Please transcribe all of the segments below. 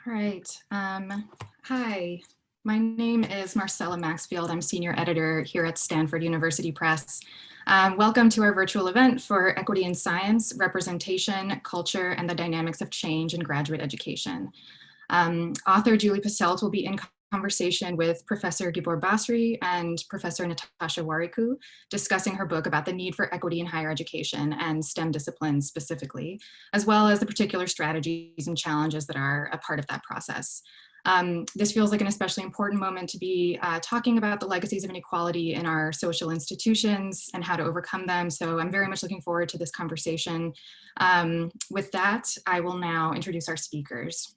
All right. Hi, my name is Marcella Maxfield. I'm senior editor here at Stanford University Press. Welcome to our virtual event for Equity in Science, Representation, Culture, and the Dynamics of Change in Graduate Education. Author Julie Posselt will be in conversation with Professor Gabor Basri and Professor Natasha Warikoo, discussing her book about the need for equity in higher education and STEM disciplines specifically, as well as the particular strategies and challenges that are a part of that process. This feels like an especially important moment to be talking about the legacies of inequality in our social institutions and how to overcome them. So I'm very much looking forward to this conversation. With that, I will now introduce our speakers.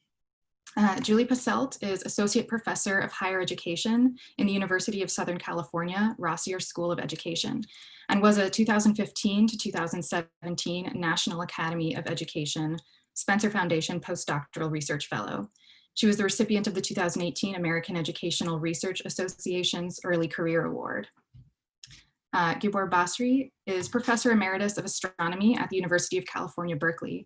Julie Posselt is Associate Professor of Higher Education in the University of Southern California, Rossier School of Education, and was a 2015 to 2017 National Academy of Education Spencer Foundation Postdoctoral Research Fellow. She was the recipient of the 2018 American Educational Research Association's Early Career Award. Gabor Basri is Professor Emeritus of Astronomy at the University of California, Berkeley.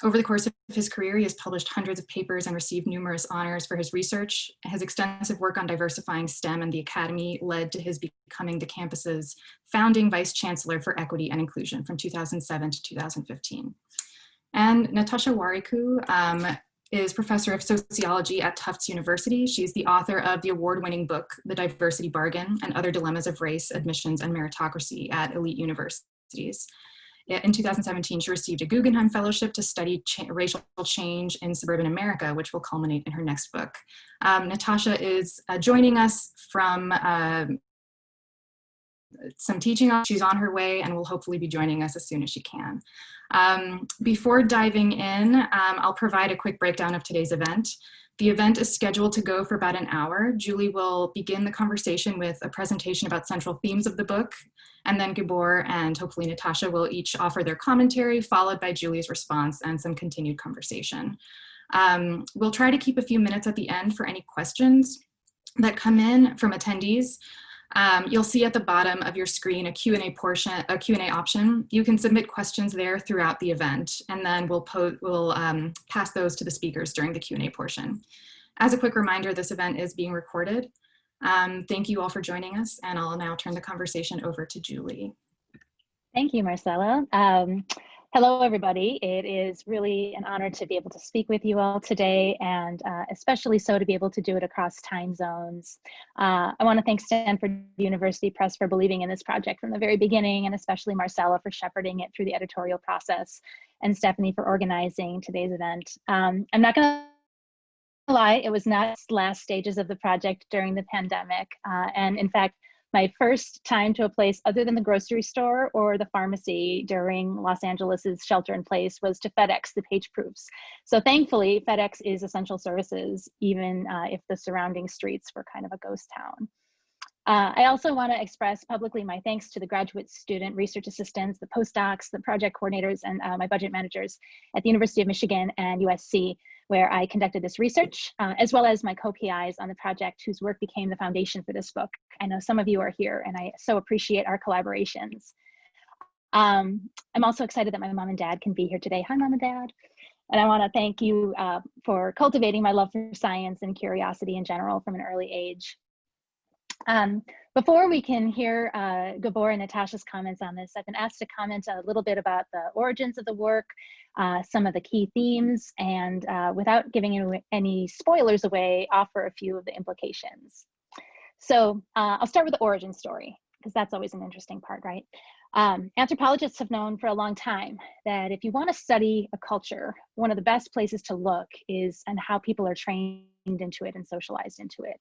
Over the course of his career, he has published hundreds of papers and received numerous honors for his research. His extensive work on diversifying STEM and the Academy led to his becoming the campus's founding Vice Chancellor for Equity and Inclusion from 2007 to 2015. And Natasha Warikoo is Professor of Sociology at Tufts University. She's the author of the award-winning book, The Diversity Bargain and Other Dilemmas of Race, Admissions, and Meritocracy at Elite Universities. In 2017, she received a Guggenheim Fellowship to study racial change in suburban America, which will culminate in her next book. Natasha is joining us from some teaching. She's on her way and will hopefully be joining us as soon as she can. Before diving in, I'll provide a quick breakdown of today's event. The event is scheduled to go for about an hour. Julie will begin the conversation with a presentation about central themes of the book, and then Gabor and hopefully Natasha will each offer their commentary, followed by Julie's response and some continued conversation. We'll try to keep a few minutes at the end for any questions that come in from attendees. You'll see at the bottom of your screen a Q&A option. You can submit questions there throughout the event, and then we'll pass those to the speakers during the Q&A portion. As a quick reminder, this event is being recorded. Thank you all for joining us, and I'll now turn the conversation over to Julie. Thank you, Marcella. Hello, everybody. It is really an honor to be able to speak with you all today, and especially so to be able to do it across time zones. I want to thank Stanford University Press for believing in this project from the very beginning, and especially Marcella for shepherding it through the editorial process, and Stephanie for organizing today's event. I'm not going to lie, it was not last stages of the project during the pandemic, and in fact, my first time to a place other than the grocery store or the pharmacy during Los Angeles's shelter in place was to FedEx the page proofs. So thankfully, FedEx is essential services, even if the surrounding streets were kind of a ghost town. I also want to express publicly my thanks to the graduate student research assistants, the postdocs, the project coordinators, and my budget managers at the University of Michigan and USC, where I conducted this research, as well as my co-PIs on the project whose work became the foundation for this book. I know some of you are here, and I so appreciate our collaborations. I'm also excited that my mom and dad can be here today. Hi, Mom and Dad. And I want to thank you for cultivating my love for science and curiosity in general from an early age. Before we can hear Gabor and Natasha's comments on this, I've been asked to comment a little bit about the origins of the work, some of the key themes, and without giving any spoilers away, offer a few of the implications. So I'll start with the origin story, because that's always an interesting part, right? Anthropologists have known for a long time that if you want to study a culture, one of the best places to look is on how people are trained into it and socialized into it.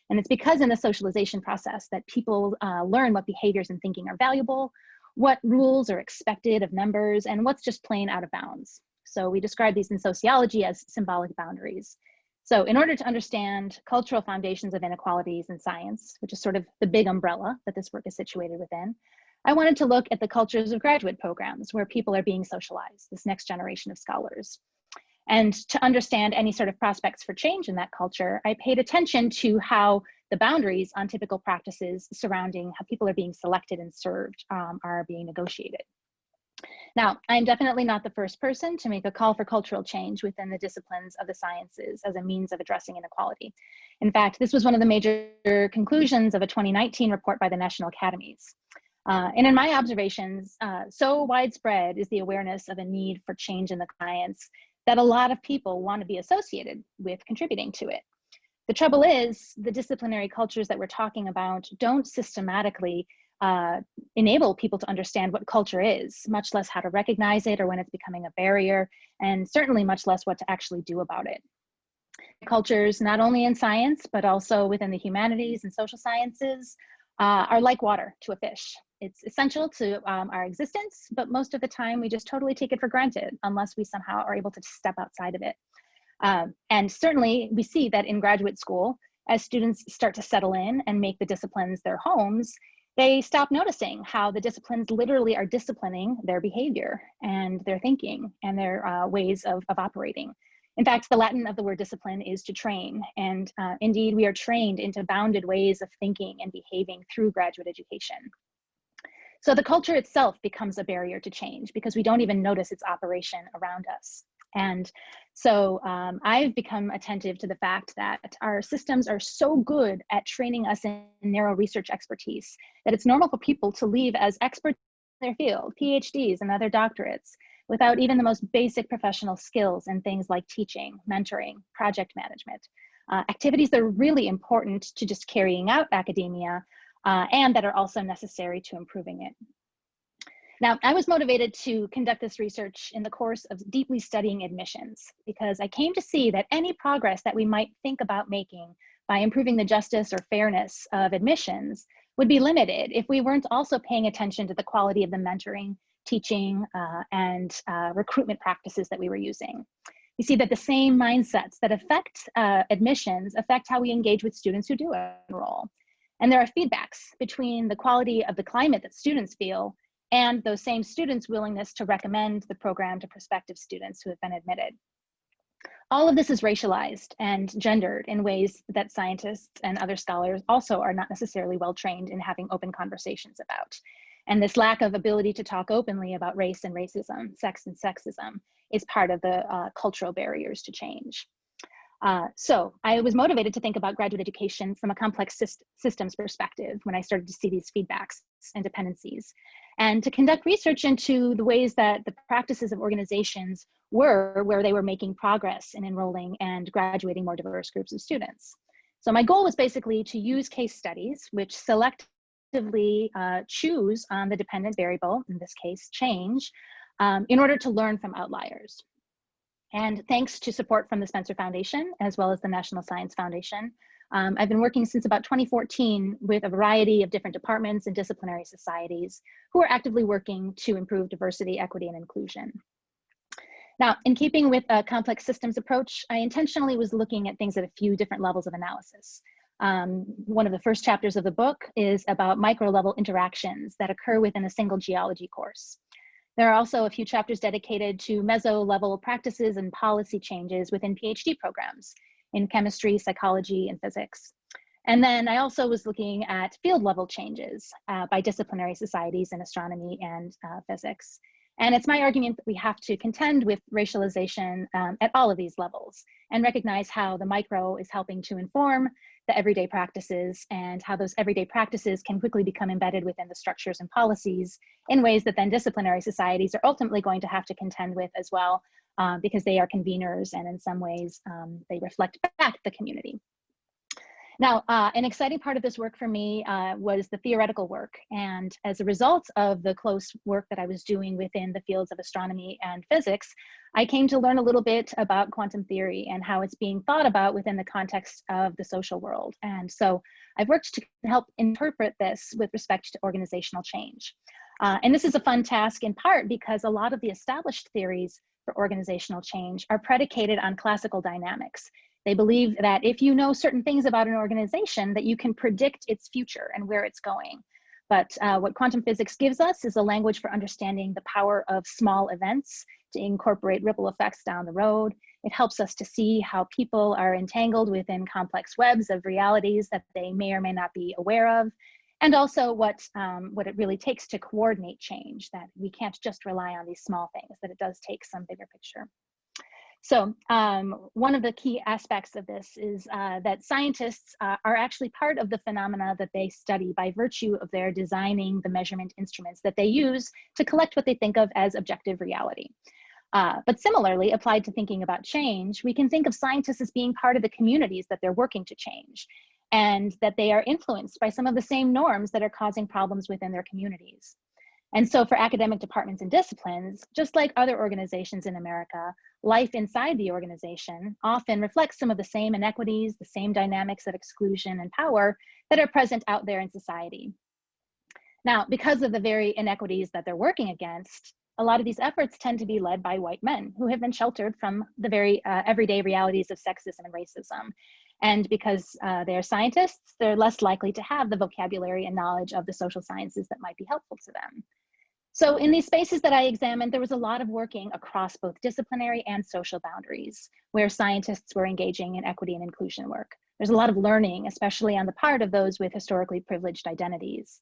And it's because in the socialization process that people learn what behaviors and thinking are valuable, what rules are expected of members, and what's just plain out of bounds. So we describe these in sociology as symbolic boundaries. So in order to understand cultural foundations of inequalities in science, which is sort of the big umbrella that this work is situated within, I wanted to look at the cultures of graduate programs where people are being socialized, this next generation of scholars. And to understand any sort of prospects for change in that culture, I paid attention to how the boundaries on typical practices surrounding how people are being selected and served are being negotiated. Now, I'm definitely not the first person to make a call for cultural change within the disciplines of the sciences as a means of addressing inequality. In fact, this was one of the major conclusions of a 2019 report by the National Academies. And in my observations, so widespread is the awareness of a need for change in the science that a lot of people want to be associated with contributing to it. The trouble is, the disciplinary cultures that we're talking about don't systematically enable people to understand what culture is, much less how to recognize it or when it's becoming a barrier, and certainly much less what to actually do about it. Cultures, not only in science, but also within the humanities and social sciences, are like water to a fish. It's essential to our existence, but most of the time we just totally take it for granted unless we somehow are able to step outside of it. And certainly we see that in graduate school, as students start to settle in and make the disciplines their homes, they stop noticing how the disciplines literally are disciplining their behavior and their thinking and their ways of operating. In fact, the Latin of the word discipline is to train. And indeed, we are trained into bounded ways of thinking and behaving through graduate education. So the culture itself becomes a barrier to change because we don't even notice its operation around us. And so I've become attentive to the fact that our systems are so good at training us in narrow research expertise that it's normal for people to leave as experts in their field, PhDs and other doctorates, without even the most basic professional skills in things like teaching, mentoring, project management, activities that are really important to just carrying out academia and that are also necessary to improving it. Now, I was motivated to conduct this research in the course of deeply studying admissions because I came to see that any progress that we might think about making by improving the justice or fairness of admissions would be limited if we weren't also paying attention to the quality of the mentoring, teaching, and recruitment practices that we were using. You see that the same mindsets that affect admissions affect how we engage with students who do enroll. And there are feedbacks between the quality of the climate that students feel and those same students' willingness to recommend the program to prospective students who have been admitted. All of this is racialized and gendered in ways that scientists and other scholars also are not necessarily well trained in having open conversations about. And this lack of ability to talk openly about race and racism, sex and sexism is part of the cultural barriers to change. So I was motivated to think about graduate education from a complex systems perspective when I started to see these feedbacks and dependencies, and to conduct research into the ways that the practices of organizations were where they were making progress in enrolling and graduating more diverse groups of students. So my goal was basically to use case studies which selectively choose on the dependent variable, in this case change, in order to learn from outliers. And thanks to support from the Spencer Foundation, as well as the National Science Foundation, I've been working since about 2014 with a variety of different departments and disciplinary societies who are actively working to improve diversity, equity, and inclusion. Now, in keeping with a complex systems approach, I intentionally was looking at things at a few different levels of analysis. One of the first chapters of the book is about micro-level interactions that occur within a single geology course. There are also a few chapters dedicated to meso-level practices and policy changes within PhD programs in chemistry, psychology, and physics. And then I also was looking at field-level changes by disciplinary societies in astronomy and physics. And it's my argument that we have to contend with racialization at all of these levels and recognize how the micro is helping to inform the everyday practices and how those everyday practices can quickly become embedded within the structures and policies in ways that then disciplinary societies are ultimately going to have to contend with as well, because they are conveners and in some ways they reflect back the community. Now, an exciting part of this work for me was the theoretical work. And as a result of the close work that I was doing within the fields of astronomy and physics, I came to learn a little bit about quantum theory and how it's being thought about within the context of the social world. And so I've worked to help interpret this with respect to organizational change. And this is a fun task in part because a lot of the established theories for organizational change are predicated on classical dynamics. They believe that if you know certain things about an organization, that you can predict its future and where it's going. But what quantum physics gives us is a language for understanding the power of small events to incorporate ripple effects down the road. It helps us to see how people are entangled within complex webs of realities that they may or may not be aware of. and also what it really takes to coordinate change, that we can't just rely on these small things, that it does take some bigger picture. So one of the key aspects of this is that scientists are actually part of the phenomena that they study by virtue of their designing the measurement instruments that they use to collect what they think of as objective reality. But similarly, applied to thinking about change, we can think of scientists as being part of the communities that they're working to change, and that they are influenced by some of the same norms that are causing problems within their communities. And so for academic departments and disciplines, just like other organizations in America, life inside the organization often reflects some of the same inequities, the same dynamics of exclusion and power that are present out there in society. Now, because of the very inequities that they're working against, a lot of these efforts tend to be led by white men who have been sheltered from the very everyday realities of sexism and racism. And because they're scientists, they're less likely to have the vocabulary and knowledge of the social sciences that might be helpful to them. So in these spaces that I examined, there was a lot of working across both disciplinary and social boundaries, where scientists were engaging in equity and inclusion work. There's a lot of learning, especially on the part of those with historically privileged identities.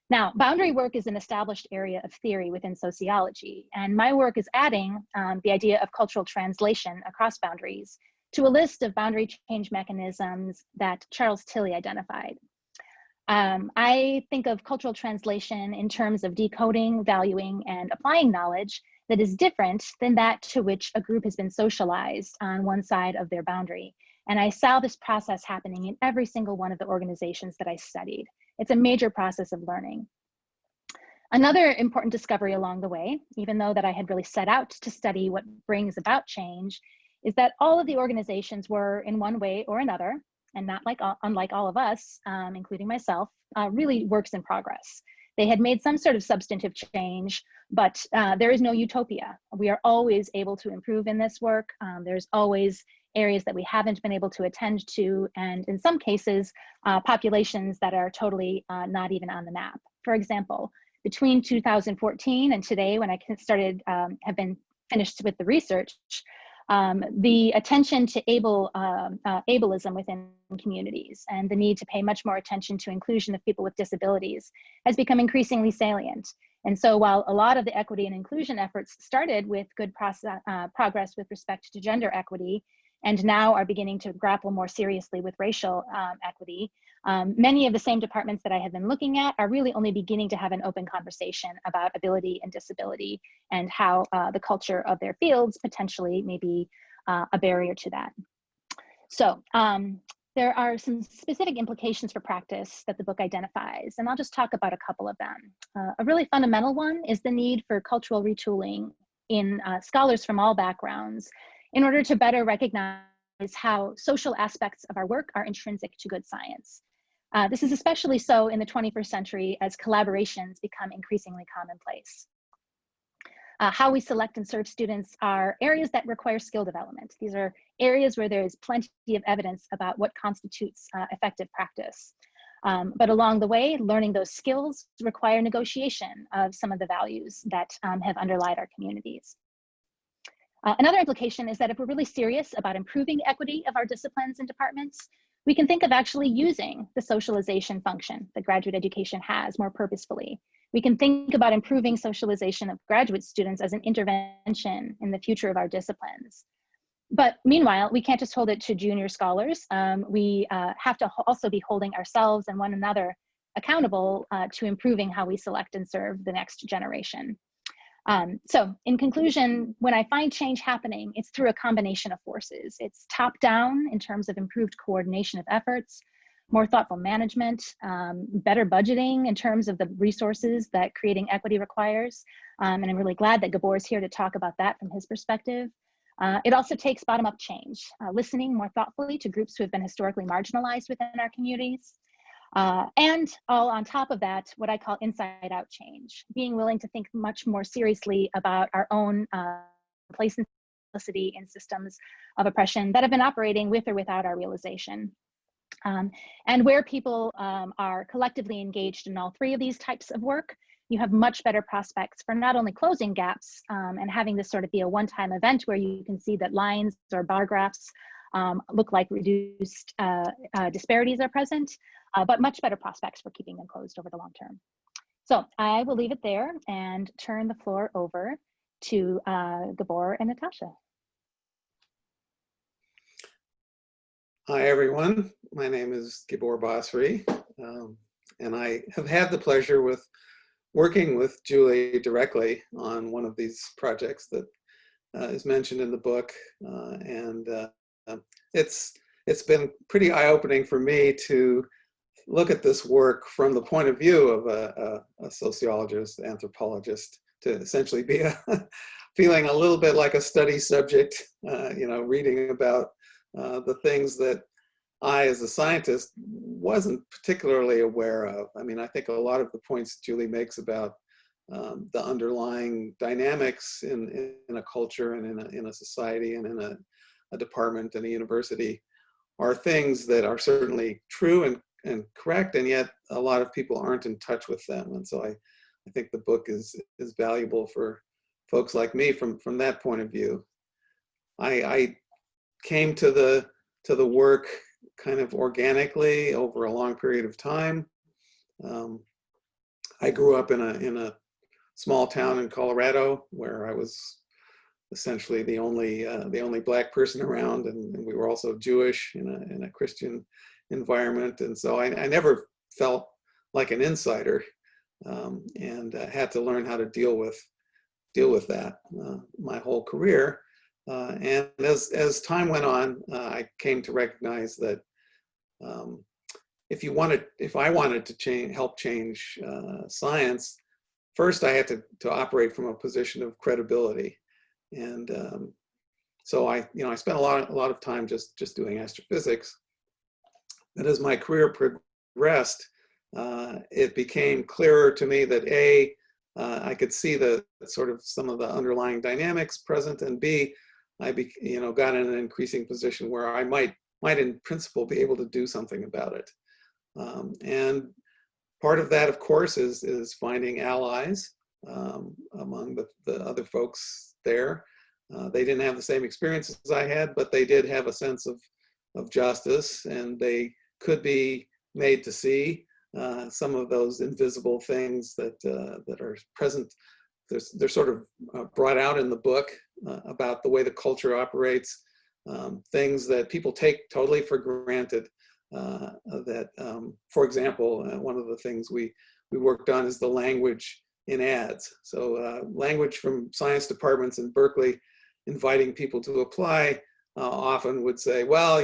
Now, boundary work is an established area of theory within sociology, and my work is adding the idea of cultural translation across boundaries to a list of boundary change mechanisms that Charles Tilly identified. I think of cultural translation in terms of decoding, valuing, and applying knowledge that is different than that to which a group has been socialized on one side of their boundary. And I saw this process happening in every single one of the organizations that I studied. It's a major process of learning. Another important discovery along the way, even though that I had really set out to study what brings about change, is that all of the organizations were, in one way or another, and not unlike all of us, including myself, really works in progress. They had made some sort of substantive change, but there is no utopia. We are always able to improve in this work. There's always areas that we haven't been able to attend to, and in some cases, populations that are totally not even on the map. For example, between 2014 and today, when I started, have been finished with the research, the attention to ableism within communities and the need to pay much more attention to inclusion of people with disabilities has become increasingly salient. And so while a lot of the equity and inclusion efforts started with good progress with respect to gender equity, and now are beginning to grapple more seriously with racial equity, many of the same departments that I have been looking at are really only beginning to have an open conversation about ability and disability, and how the culture of their fields potentially may be a barrier to that. So there are some specific implications for practice that the book identifies, and I'll just talk about a couple of them. A really fundamental one is the need for cultural retooling in scholars from all backgrounds in order to better recognize how social aspects of our work are intrinsic to good science. This is especially so in the 21st century as collaborations become increasingly commonplace. How we select and serve students are areas that require skill development. These are areas where there is plenty of evidence about what constitutes effective practice. But along the way, learning those skills require negotiation of some of the values that have underlied our communities. Another implication is that if we're really serious about improving equity of our disciplines and departments, we can think of actually using the socialization function that graduate education has more purposefully. We can think about improving socialization of graduate students as an intervention in the future of our disciplines. But meanwhile, we can't just hold it to junior scholars. We have to also be holding ourselves and one another accountable to improving how we select and serve the next generation. So in conclusion, when I find change happening, it's through a combination of forces. It's top down in terms of improved coordination of efforts, more thoughtful management, better budgeting in terms of the resources that creating equity requires. And I'm really glad that Gabor is here to talk about that from his perspective. It also takes bottom-up change, listening more thoughtfully to groups who have been historically marginalized within our communities. And all on top of that, what I call inside out change, being willing to think much more seriously about our own place and simplicity in systems of oppression that have been operating with or without our realization. And where people are collectively engaged in all three of these types of work, you have much better prospects for not only closing gaps and having this sort of be a one-time event where you can see that lines or bar graphs look like reduced disparities are present, but much better prospects for keeping them closed over the long term. So I will leave it there and turn the floor over to Gabor and Natasha. Hi, everyone. My name is Gabor Basri, and I have had the pleasure with working with Julie directly on one of these projects that is mentioned in the book. It's been pretty eye-opening for me to look at this work from the point of view of a sociologist, anthropologist, to essentially be feeling a little bit like a study subject, reading about the things that I, as a scientist, wasn't particularly aware of. I mean, I think a lot of the points Julie makes about the underlying dynamics in a culture and in a society and in a department and a university are things that are certainly true and correct, and yet a lot of people aren't in touch with them. And so I think the book is valuable for folks like me from that point of view. I came to the work kind of organically over a long period of time. I grew up in a small town in Colorado where I was essentially the only Black person around, and we were also Jewish in a Christian environment, and so I never felt like an insider, and had to learn how to deal with that my whole career. And as time went on, I came to recognize that if I wanted to help change science, first I had to operate from a position of credibility. And so I spent a lot of time just doing astrophysics. But as my career progressed, it became clearer to me that I could see the sort of some of the underlying dynamics present, and B, I got in an increasing position where I might in principle be able to do something about it. And part of that, of course, is finding allies among the other folks there. They didn't have the same experiences I had, but they did have a sense of justice, and they could be made to see some of those invisible things that are present. They're sort of brought out in the book about the way the culture operates, things that people take totally for granted. For example, one of the things we worked on is the language in ads. So language from science departments in Berkeley inviting people to apply often would say, well,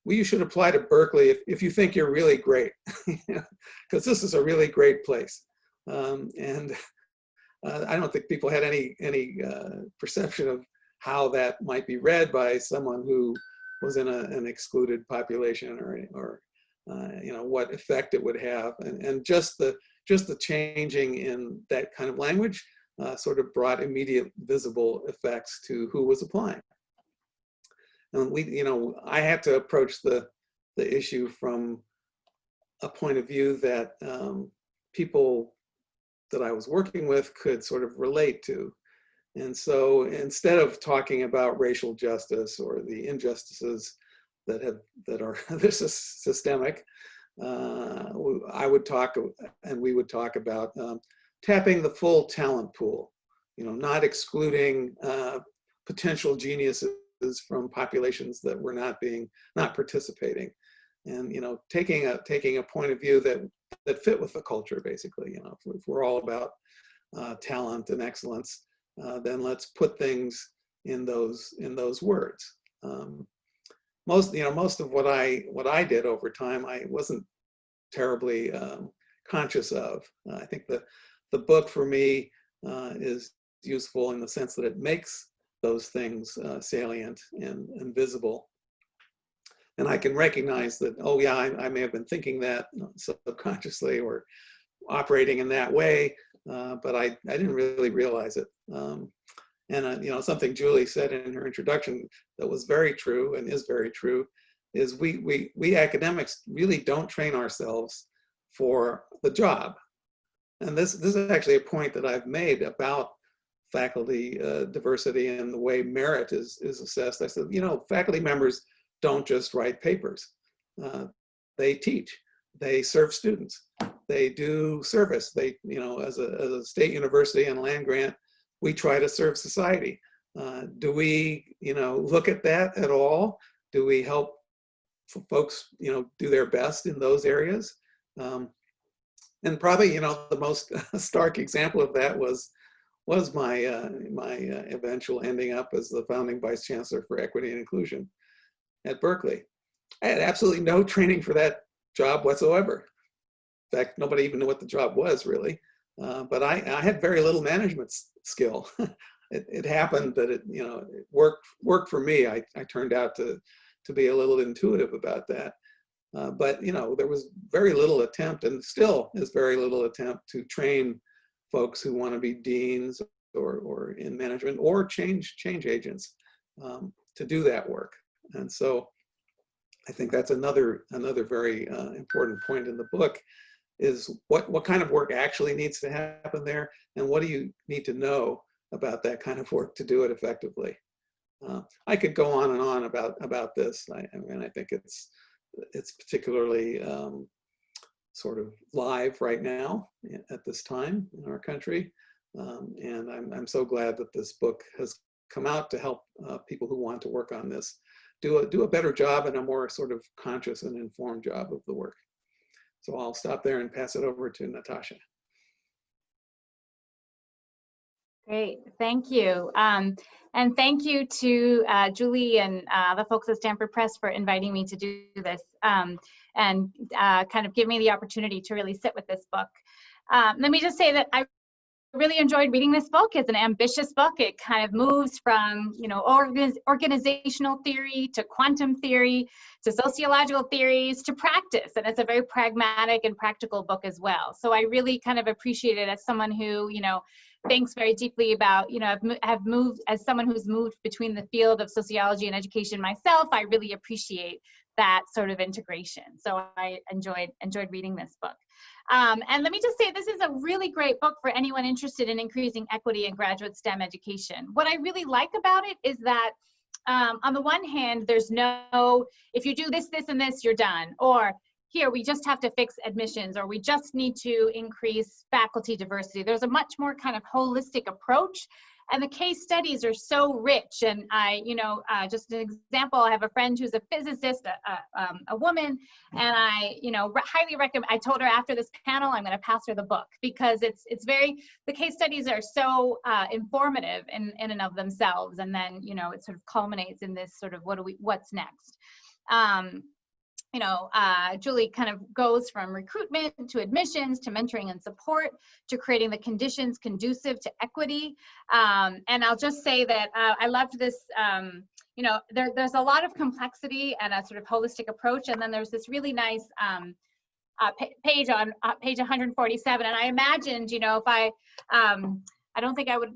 you should apply to Berkeley if you think you're really great, because this is a really great place. And I don't think people had any perception of how that might be read by someone who was in an excluded population, or what effect it would have, and just the changing in that kind of language sort of brought immediate visible effects to who was applying. And I had to approach the issue from a point of view that people that I was working with could sort of relate to. And so instead of talking about racial justice or the injustices that are this is systemic, I would talk, and we would talk about tapping the full talent pool, not excluding potential geniuses from populations that were not participating, and taking a point of view that fit with the culture, basically. If we're all about talent and excellence, then let's put things in those words. Most of what I did over time, I wasn't terribly conscious of. I think the book for me is useful in the sense that it makes those things salient and visible. And I can recognize that, oh yeah, I may have been thinking that subconsciously or operating in that way, but I didn't really realize it. And something Julie said in her introduction that was very true and is very true is we academics really don't train ourselves for the job. And this is actually a point that I've made about faculty diversity and the way merit is assessed. I said, faculty members don't just write papers. they teach, they serve students, they do service. They, you know, as a state university and land grant, we try to serve society. Do we, you know, look at that at all? Do we help folks, you know, do their best in those areas? And probably, you know, the most stark example of that was my eventual ending up as the founding vice chancellor for equity and inclusion at Berkeley. I had absolutely no training for that job whatsoever. In fact, nobody even knew what the job was really. But I had very little management skill. It happened that it, you know, it worked for me. I turned out to be a little intuitive about that. But, you know, there was very little attempt, and still is very little attempt, to train folks who want to be deans or in management or change agents to do that work. And so I think that's another very important point in the book, is what kind of work actually needs to happen there, and what do you need to know about that kind of work to do it effectively. I could go on and on about this. I mean, I think it's particularly sort of live right now at this time in our country. And I'm so glad that this book has come out to help people who want to work on this do a better job and a more sort of conscious and informed job of the work. So I'll stop there and pass it over to Natasha. Great, thank you. And thank you to Julie and the folks at Stanford Press for inviting me to do this and kind of give me the opportunity to really sit with this book. Let me just say that I really enjoyed reading this book. It's an ambitious book. It kind of moves from, you know, organizational theory to quantum theory to sociological theories to practice. And it's a very pragmatic and practical book as well. So I really kind of appreciate it as someone who, you know, thinks very deeply about, you know, have moved, as someone who's moved between the field of sociology and education myself, I really appreciate that sort of integration. So I enjoyed reading this book. And let me just say, this is a really great book for anyone interested in increasing equity in graduate STEM education. What I really like about it is that on the one hand, there's no, if you do this, this, and this, you're done. Or here, we just have to fix admissions, or we just need to increase faculty diversity. There's a much more kind of holistic approach. And the case studies are so rich. And I, you know, just an example, I have a friend who's a physicist, a woman, and I, you know, highly recommend, I told her after this panel, I'm going to pass her the book, because it's very, the case studies are so informative in and of themselves. And then, you know, it sort of culminates in this sort of what's next. You know, Julie kind of goes from recruitment to admissions to mentoring and support to creating the conditions conducive to equity. And I'll just say that I loved this, you know, there's a lot of complexity and a sort of holistic approach. And then there's this really nice page on page 147. And I imagined, you know, if I don't think I would,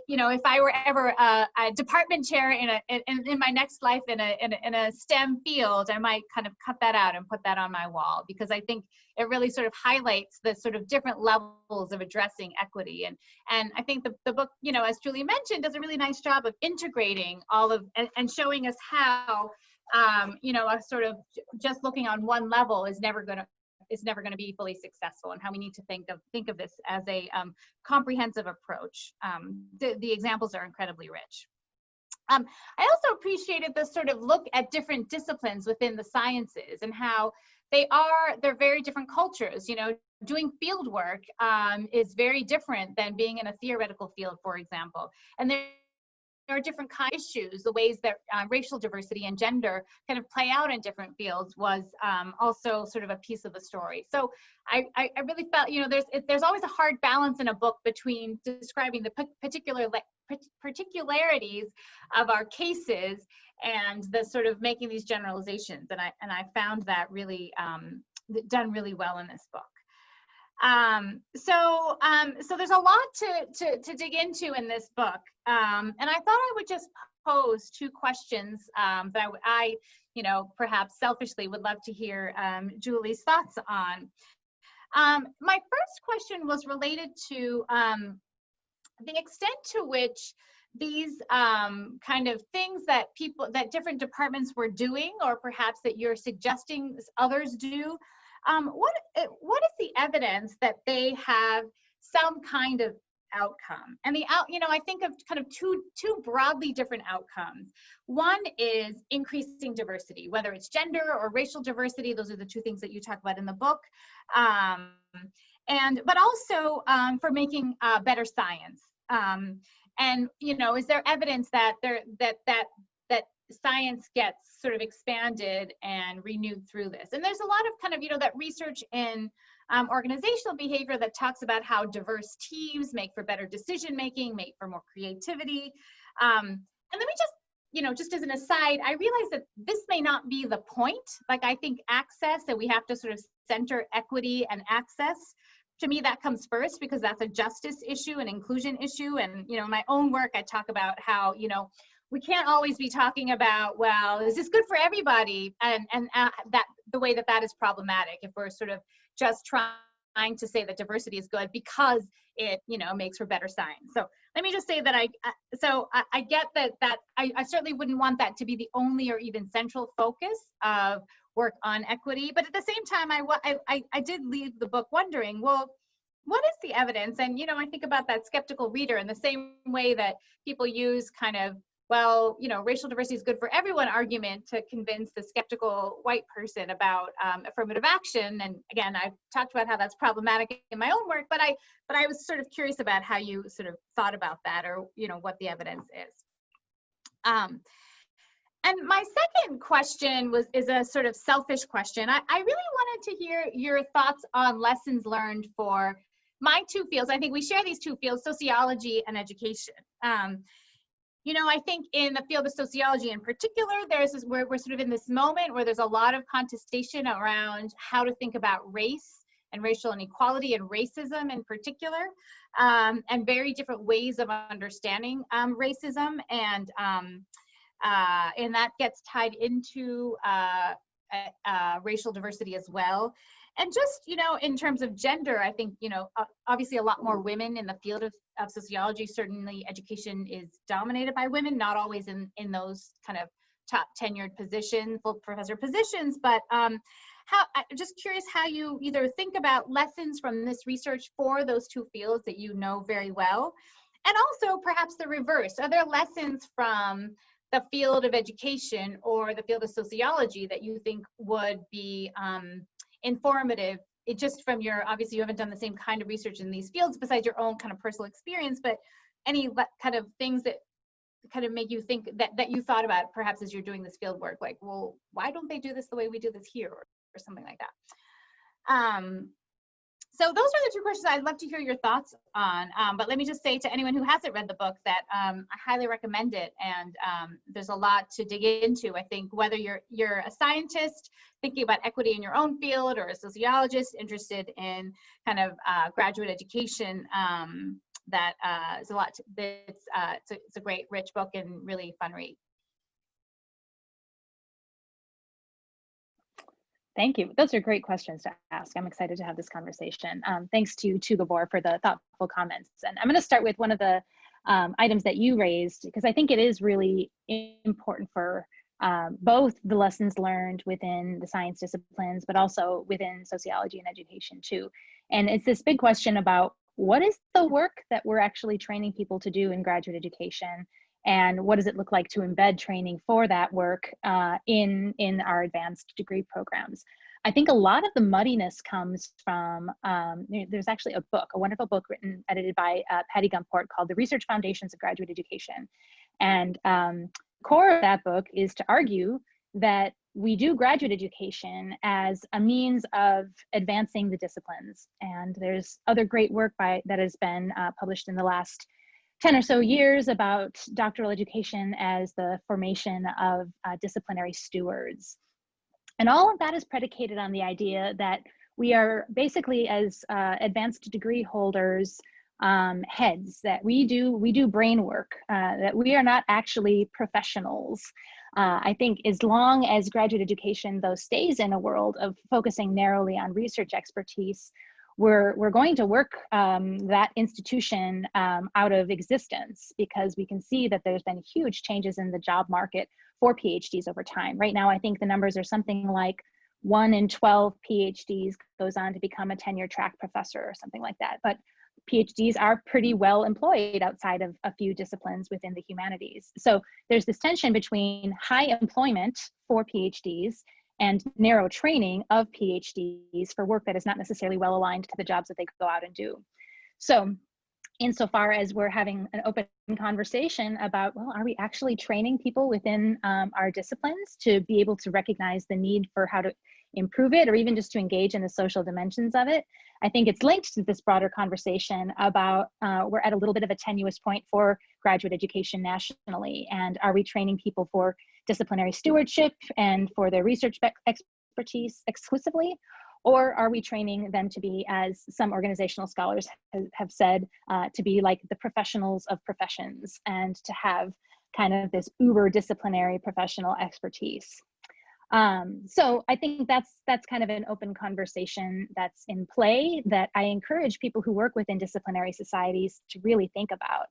you know, if I were ever a department chair in my next life in a STEM field, I might kind of cut that out and put that on my wall, because I think it really sort of highlights the sort of different levels of addressing equity. And I think the book, you know, as Julie mentioned, does a really nice job of integrating all of and showing us how, you know, a sort of just looking on one level is never going to be fully successful, and how we need to think of this as a comprehensive approach. The examples are incredibly rich. I also appreciated the sort of look at different disciplines within the sciences and how they're very different cultures. You know, doing field work is very different than being in a theoretical field, for example. And there are different kind of issues. The ways that racial diversity and gender kind of play out in different fields was also sort of a piece of the story. So I really felt, you know, there's always a hard balance in a book between describing the particularities of our cases and the sort of making these generalizations. And I found that really done really well in this book. So there's a lot to dig into in this book. And I thought I would just pose two questions that I, you know, perhaps selfishly would love to hear Julie's thoughts on. My first question was related to the extent to which these kind of things that different departments were doing, or perhaps that you're suggesting others do, what is the evidence that they have some kind of outcome? And I think of kind of two broadly different outcomes. One is increasing diversity, whether it's gender or racial diversity. Those are the two things that you talk about in the book. But also for making better science. And is there evidence that that science gets sort of expanded and renewed through this? And there's a lot of kind of that research in organizational behavior that talks about how diverse teams make for better decision making, make for more creativity. And let me just as an aside, I realize that this may not be the point. Like, I think access, that we have to sort of center equity and access. To me, that comes first, because that's a justice issue, an inclusion issue. And, in my own work, I talk about how, we can't always be talking about, well, is this good for everybody? And that the way that is problematic, if we're sort of just trying to say that diversity is good because it, makes for better science. So let me just say that I get that I certainly wouldn't want that to be the only or even central focus of work on equity. But at the same time, I did leave the book wondering, well, what is the evidence? And, I think about that skeptical reader in the same way that people use kind of, well, racial diversity is good for everyone argument to convince the skeptical white person about affirmative action. And again, I've talked about how that's problematic in my own work, but I was sort of curious about how you sort of thought about that, or, what the evidence is. And my second question is a sort of selfish question. I really wanted to hear your thoughts on lessons learned for my two fields. I think we share these two fields, sociology and education. I think in the field of sociology in particular, we're sort of in this moment where there's a lot of contestation around how to think about race and racial inequality and racism in particular, and very different ways of understanding racism. And that gets tied into racial diversity as well. And just, in terms of gender, I think, obviously a lot more women in the field of sociology. Certainly education is dominated by women, not always in those kind of top tenured positions, full professor positions, but I'm just curious how you either think about lessons from this research for those two fields that you know very well, and also perhaps the reverse. Are there lessons from the field of education or the field of sociology that you think would be informative, just from obviously you haven't done the same kind of research in these fields besides your own kind of personal experience, but any kind of things that kind of make you think that you thought about perhaps as you're doing this field work, like, well, why don't they do this the way we do this here, or something like that? So those are the two questions I'd love to hear your thoughts on. But let me just say to anyone who hasn't read the book that I highly recommend it. And there's a lot to dig into. I think whether you're a scientist thinking about equity in your own field, or a sociologist interested in kind of graduate education, that is a lot. It's a great, rich book and really fun read. Thank you. Those are great questions to ask. I'm excited to have this conversation. Thanks to Gabor for the thoughtful comments. And I'm going to start with one of the items that you raised, because I think it is really important for both the lessons learned within the science disciplines, but also within sociology and education too. And it's this big question about what is the work that we're actually training people to do in graduate education, and what does it look like to embed training for that work in our advanced degree programs. I think a lot of the muddiness comes from, there's actually a wonderful book edited by Patty Gumport called The Research Foundations of Graduate Education. And core of that book is to argue that we do graduate education as a means of advancing the disciplines. And there's other great work that has been published in the last 10 or so years about doctoral education as the formation of disciplinary stewards. And all of that is predicated on the idea that we are basically, as advanced degree holders, heads, that we do brain work, that we are not actually professionals. I think as long as graduate education, though, stays in a world of focusing narrowly on research expertise, we're going to work that institution out of existence, because we can see that there's been huge changes in the job market for PhDs over time. Right now, I think the numbers are something like 1 in 12 PhDs goes on to become a tenure track professor or something like that. But PhDs are pretty well employed outside of a few disciplines within the humanities. So there's this tension between high employment for PhDs and narrow training of PhDs for work that is not necessarily well aligned to the jobs that they go out and do. So insofar as we're having an open conversation about, well, are we actually training people within our disciplines to be able to recognize the need for how to improve it, or even just to engage in the social dimensions of it? I think it's linked to this broader conversation about we're at a little bit of a tenuous point for graduate education nationally. And are we training people for disciplinary stewardship and for their research expertise exclusively? Or are we training them to be, as some organizational scholars have said, to be like the professionals of professions, and to have kind of this uber disciplinary professional expertise? So I think that's kind of an open conversation that's in play, that I encourage people who work within disciplinary societies to really think about,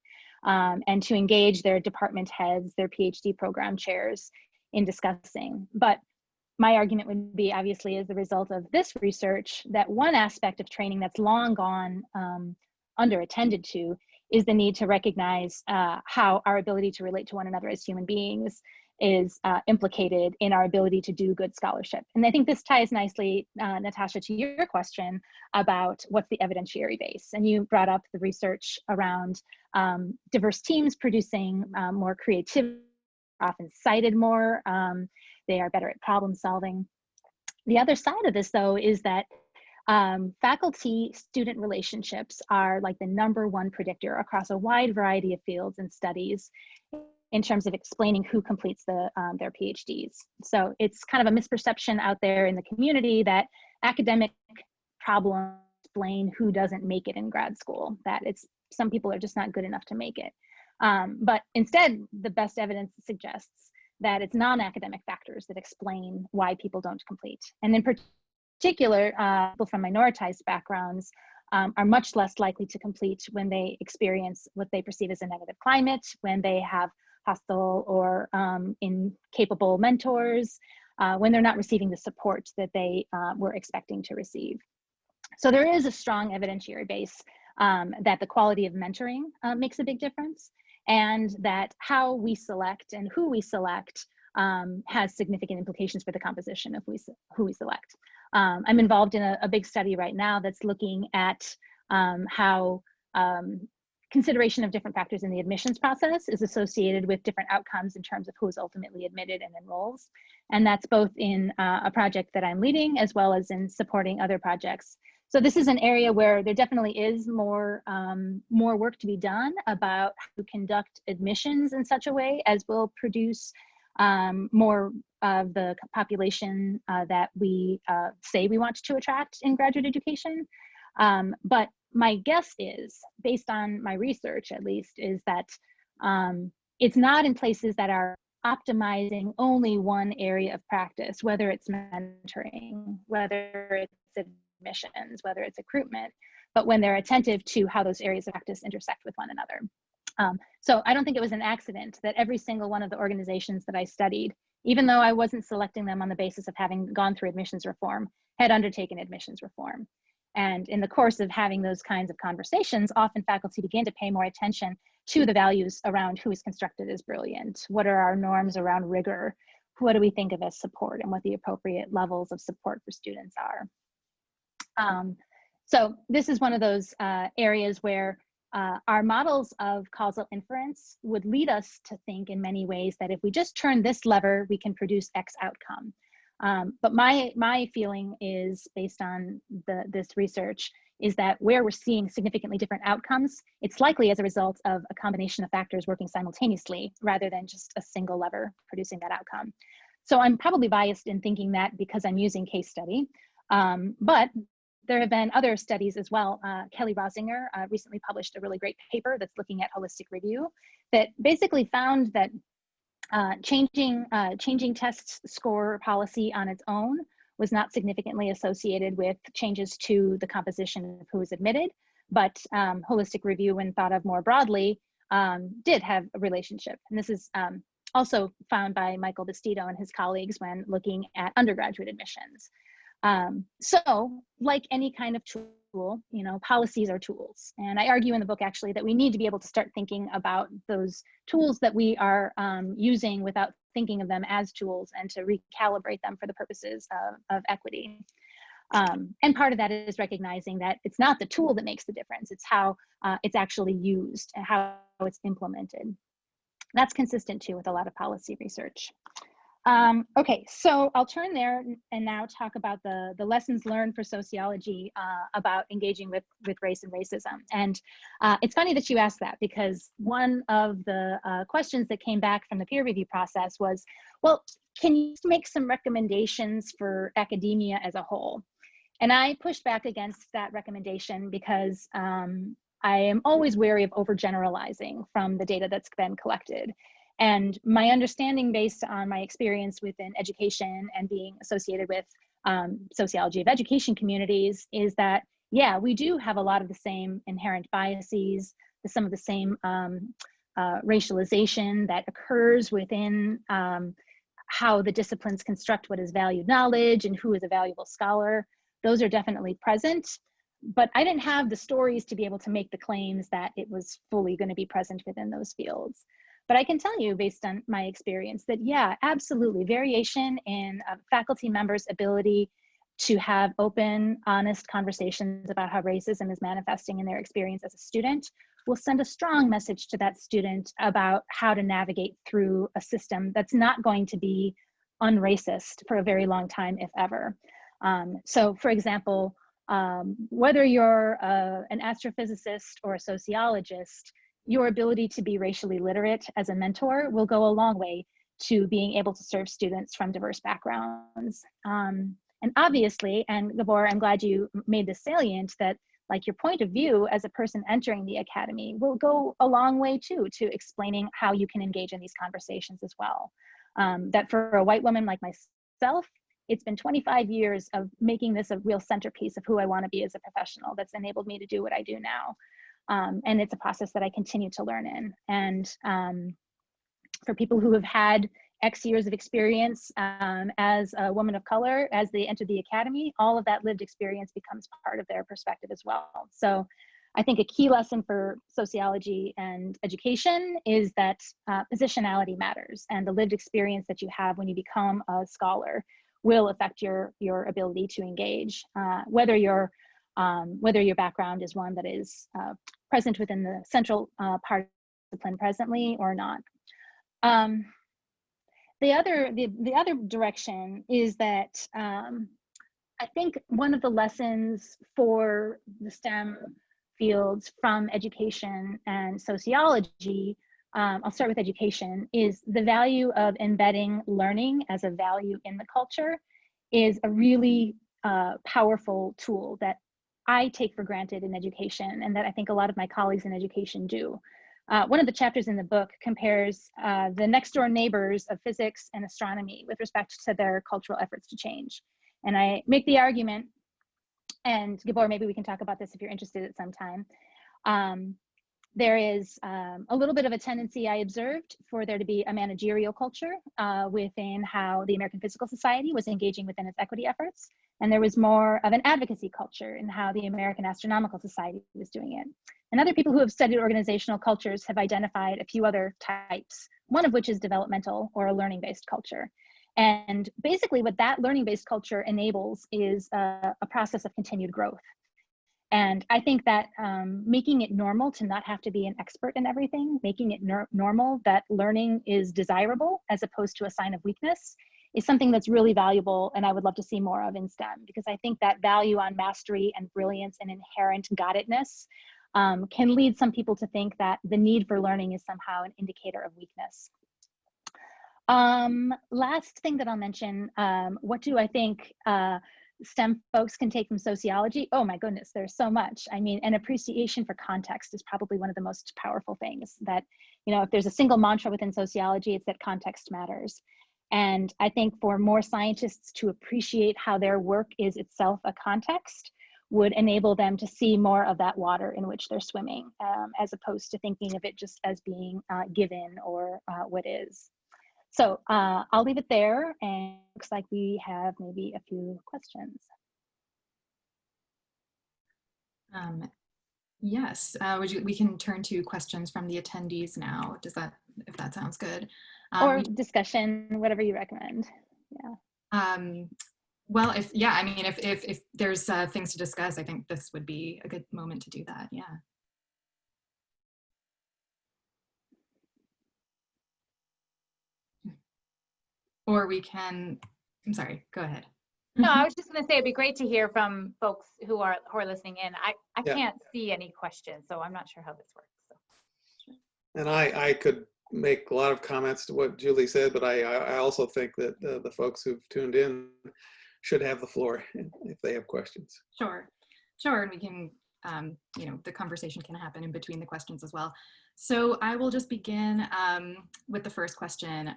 and to engage their department heads, their PhD program chairs in discussing. But my argument would be, obviously, as the result of this research, that one aspect of training that's long gone underattended to is the need to recognize how our ability to relate to one another as human beings is implicated in our ability to do good scholarship. And I think this ties nicely, Natasha, to your question about what's the evidentiary base. And you brought up the research around diverse teams producing more creativity, often cited more. They are better at problem solving. The other side of this, though, is that faculty-student relationships are like the #1 predictor across a wide variety of fields and studies in terms of explaining who completes their PhDs. So it's kind of a misperception out there in the community that academic problems explain who doesn't make it in grad school, that some people are just not good enough to make it. But instead, the best evidence suggests that it's non-academic factors that explain why people don't complete. And in particular, people from minoritized backgrounds are much less likely to complete when they experience what they perceive as a negative climate, when they have hostile or incapable mentors, when they're not receiving the support that they were expecting to receive. So there is a strong evidentiary base that the quality of mentoring makes a big difference, and that how we select and who we select has significant implications for the composition of who we select. I'm involved in a big study right now that's looking at how consideration of different factors in the admissions process is associated with different outcomes in terms of who is ultimately admitted and enrolls. And that's both in a project that I'm leading, as well as in supporting other projects. So this is an area where there definitely is more work to be done about how to conduct admissions in such a way as will produce more of the population that we say we want to attract in graduate education. But my guess is, based on my research at least, is that it's not in places that are optimizing only one area of practice, whether it's mentoring, whether it's admissions, whether it's recruitment, but when they're attentive to how those areas of practice intersect with one another. So I don't think it was an accident that every single one of the organizations that I studied, even though I wasn't selecting them on the basis of having gone through admissions reform, had undertaken admissions reform. And in the course of having those kinds of conversations, often faculty begin to pay more attention to the values around who is constructed as brilliant, what are our norms around rigor, what do we think of as support, and what the appropriate levels of support for students are. So this is one of those areas where our models of causal inference would lead us to think in many ways that if we just turn this lever, we can produce X outcome. But my feeling is, based on this research, is that where we're seeing significantly different outcomes, it's likely as a result of a combination of factors working simultaneously rather than just a single lever producing that outcome. So I'm probably biased in thinking that because I'm using case study, but there have been other studies as well. Kelly Rosinger recently published a really great paper that's looking at holistic review that basically found that changing test score policy on its own was not significantly associated with changes to the composition of who was admitted, but holistic review, when thought of more broadly, did have a relationship. And this is also found by Michael Bastido and his colleagues when looking at undergraduate admissions. So like any kind of tool, you know, policies are tools. And I argue in the book actually that we need to be able to start thinking about those tools that we are using without thinking of them as tools, and to recalibrate them for the purposes of equity. And part of that is recognizing that it's not the tool that makes the difference, it's how it's actually used and how it's implemented. That's consistent too with a lot of policy research. Okay, so I'll turn there and now talk about the lessons learned for sociology about engaging with race and racism. And it's funny that you asked that, because one of the questions that came back from the peer review process was, well, can you make some recommendations for academia as a whole? And I pushed back against that recommendation because I am always wary of overgeneralizing from the data that's been collected. And my understanding, based on my experience within education and being associated with sociology of education communities, is that, yeah, we do have a lot of the same inherent biases, some of the same racialization that occurs within how the disciplines construct what is valued knowledge and who is a valuable scholar. Those are definitely present, but I didn't have the stories to be able to make the claims that it was fully going to be present within those fields. But I can tell you, based on my experience, that yeah, absolutely, variation in faculty members' ability to have open, honest conversations about how racism is manifesting in their experience as a student will send a strong message to that student about how to navigate through a system that's not going to be unracist for a very long time, if ever. So for example, whether you're an astrophysicist or a sociologist, your ability to be racially literate as a mentor will go a long way to being able to serve students from diverse backgrounds. And obviously, and Gabor, I'm glad you made this salient, that like your point of view as a person entering the academy will go a long way too to explaining how you can engage in these conversations as well. That for a white woman like myself, it's been 25 years of making this a real centerpiece of who I want to be as a professional that's enabled me to do what I do now. And it's a process that I continue to learn in. And for people who have had X years of experience as a woman of color, as they enter the academy, all of that lived experience becomes part of their perspective as well. So I think a key lesson for sociology and education is that positionality matters, and the lived experience that you have when you become a scholar will affect your ability to engage, whether your background is one that is present within the central part of the discipline presently or not. The other direction is that I think one of the lessons for the STEM fields from education and sociology, I'll start with education, is the value of embedding learning as a value in the culture is a really powerful tool that I take for granted in education, and that I think a lot of my colleagues in education do. One of the chapters in the book compares the next door neighbors of physics and astronomy with respect to their cultural efforts to change. And I make the argument, and Gabor, maybe we can talk about this if you're interested at some time. There is a little bit of a tendency I observed for there to be a managerial culture within how the American Physical Society was engaging within its equity efforts. And there was more of an advocacy culture in how the American Astronomical Society was doing it. And other people who have studied organizational cultures have identified a few other types, one of which is developmental or a learning-based culture. And basically what that learning-based culture enables is a process of continued growth. And I think that making it normal to not have to be an expert in everything, making it normal that learning is desirable as opposed to a sign of weakness, is something that's really valuable, and I would love to see more of in STEM, because I think that value on mastery and brilliance and inherent got-itness can lead some people to think that the need for learning is somehow an indicator of weakness. Last thing that I'll mention, what do I think STEM folks can take from sociology? Oh my goodness, there's so much. I mean, an appreciation for context is probably one of the most powerful things that, you know, if there's a single mantra within sociology, it's that context matters. And I think for more scientists to appreciate how their work is itself a context would enable them to see more of that water in which they're swimming, as opposed to thinking of it just as being given or what is. So I'll leave it there, and it looks like we have maybe a few questions. Yes, we can turn to questions from the attendees now. If that sounds good. Or discussion, whatever you recommend. Yeah. Well, if there's things to discuss, I think this would be a good moment to do that. Yeah. Or we can, I'm sorry, go ahead. No, I was just going to say it'd be great to hear from folks who are listening in. I Yeah. can't see any questions, so I'm not sure how this works. So. And I could make a lot of comments to what Julie said, but I also think that the folks who've tuned in should have the floor if they have questions. Sure, and we can, the conversation can happen in between the questions as well. So I will just begin with the first question.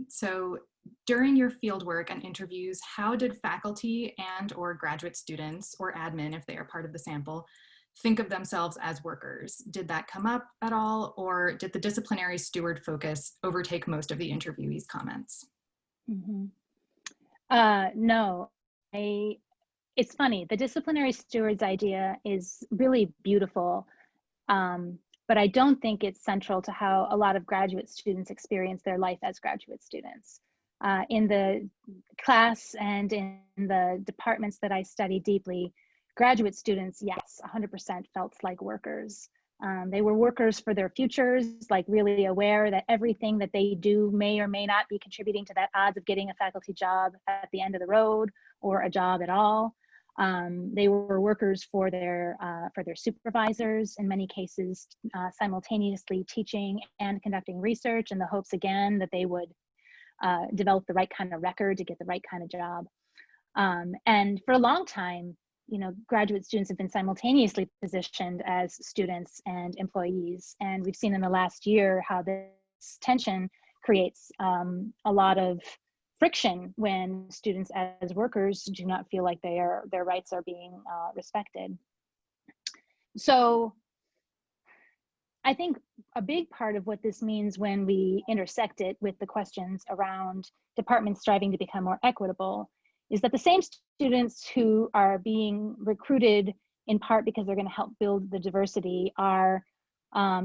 So during your fieldwork and interviews, how did faculty and/or graduate students or admin, if they are part of the sample, think of themselves as workers? Did that come up at all, or did the disciplinary steward focus overtake most of the interviewees' comments? Mm-hmm. No, it's funny. The disciplinary stewards idea is really beautiful, but I don't think it's central to how a lot of graduate students experience their life as graduate students. In the class and in the departments that I study deeply, graduate students, yes, 100% felt like workers. They were workers for their futures, like really aware that everything that they do may or may not be contributing to that odds of getting a faculty job at the end of the road or a job at all. They were workers for their supervisors, in many cases, simultaneously teaching and conducting research in the hopes again that they would develop the right kind of record to get the right kind of job. And for a long time, graduate students have been simultaneously positioned as students and employees. And we've seen in the last year how this tension creates a lot of friction when students as workers do not feel like their rights are being respected. So I think a big part of what this means when we intersect it with the questions around departments striving to become more equitable is that the same students who are being recruited in part because they're going to help build the diversity are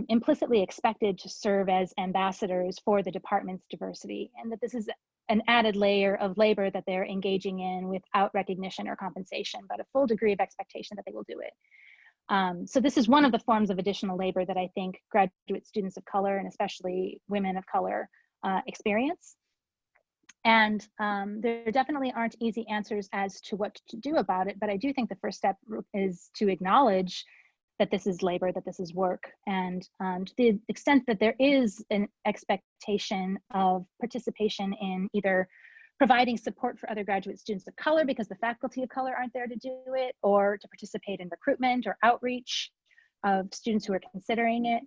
implicitly expected to serve as ambassadors for the department's diversity, and that this is an added layer of labor that they're engaging in without recognition or compensation, but a full degree of expectation that they will do it. So this is one of the forms of additional labor that I think graduate students of color, and especially women of color, experience. And there definitely aren't easy answers as to what to do about it, but I do think the first step is to acknowledge that this is labor, that this is work, and to the extent that there is an expectation of participation in either providing support for other graduate students of color because the faculty of color aren't there to do it, or to participate in recruitment or outreach of students who are considering it,